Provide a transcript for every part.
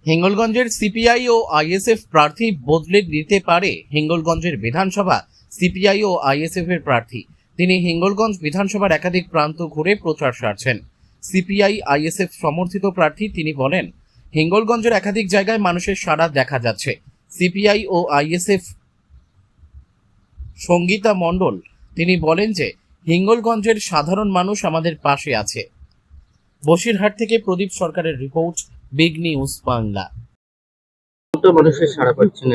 হিঙ্গলগঞ্জের CPI ও ISF প্রার্থী বদলে দিতে পারে হিঙ্গলগঞ্জের বিধানসভা। সিপিআই ও আইএসএফ এর প্রার্থী তিনি হিঙ্গলগঞ্জ বিধানসভার একাধিক প্রান্ত ঘুরে প্রচার সারছেন। সিপিআই আইএসএফ সমর্থিত প্রার্থী তিনি বলেন, হিঙ্গলগঞ্জের একাধিক জায়গায় মানুষের সাড়া দেখা যাচ্ছে। সিপিআই ও আইএসএফ সঙ্গীতা মণ্ডল তিনি বলেন যে হিঙ্গলগঞ্জের সাধারণ মানুষ আমাদের পাশে আছে। বসিরহাট থেকে প্রদীপ সরকারের রিপোর্ট, বিগ নিউজ বাংলা। মানুষের সাড়া পাচ্ছেন,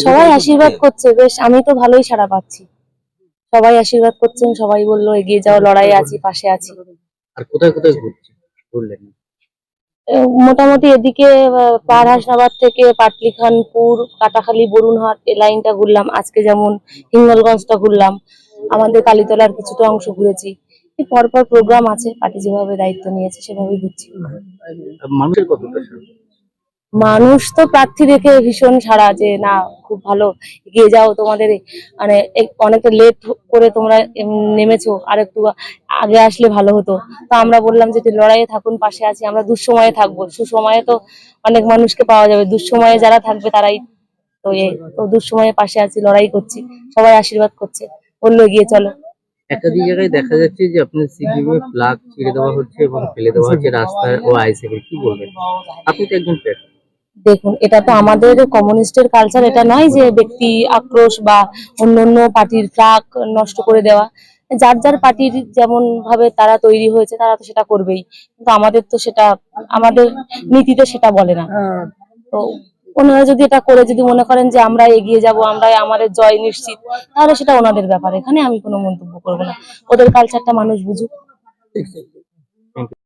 সবাই আশীর্বাদ করছে, বেশ আমি তো ভালোই সাড়া পাচ্ছি। সবাই আশীর্বাদ করছেন, সবাই বললো এগিয়ে যাও, লড়াই আছি, পাশে আছি। আর কোথায় কোথায় ঘুরলেন? মোটামুটি এদিকে পার হাসনাবাদ থেকে পাটলিখানপুর, কাটাখালী, বরুণহাট এই লাইনটা ঘুরলাম। আজকে যেমন হিঙ্গলগঞ্জটা ঘুরলাম, আমাদের কালীতলার কিছুটা অংশ ঘুরেছি। পরপর প্রোগ্রাম আছে, পার্টি যেভাবে দায়িত্ব নিয়েছে সেভাবেই ঘুরছি। মানুষের কতটা সাড়া? মানুষ তো প্রার্থী দেখে ভীষণ সাড়া, যে না খুব ভালো, এগিয়ে যাও, তোমাদের মানে অনেকটা লেট করে তোমরা নেমেছো, আর একটু আগে আসলে ভালো হতো। তো আমরা বললাম যে লড়াইয়ে থাকুন, পাশে আছি, আমরা দুঃসময়ে থাকবো। সুসময়ে তো অনেক মানুষকে পাওয়া যাবে, দুঃসময়ে যারা থাকবে তারাই তো তো দুঃসময়ে পাশে আছি, লড়াই করছি, সবাই আশীর্বাদ করছে, বললো এগিয়ে চলো। একাধিক জায়গায় দেখা যাচ্ছে যে আপনার সিপিএম এর ফ্ল্যাগ ছিঁড়ে দেওয়া হচ্ছে এবং ফেলে দেওয়া হচ্ছে রাস্তায় ও আইএসএফ এর, কি বলবেন? আপনি তো একজন প্রার্থী। দেখুন, এটা তো আমাদের কমিউনিস্টের কালচার, এটা নয় যে ব্যক্তি আক্রোশ বা অন্য পার্টির ফ্ল্যাগ নষ্ট করে দেওয়া। যার যার পার্টির যেমন ভাবে তারা তৈরি হয়েছে তারা তো সেটা করবেই, কিন্তু আমাদের তো সেটা, আমাদের নীতিতে সেটা বলে না। তো ওনারা যদি এটা করে যদি মনে করেন যে আমরা এগিয়ে যাব, আমরা আমাদের জয় নিশ্চিত, তাহলে সেটা ওনাদের ব্যাপার, এখানে আমি কোনো মন্তব্য করবো না। ওদের কালচারটা মানুষ বুঝুক।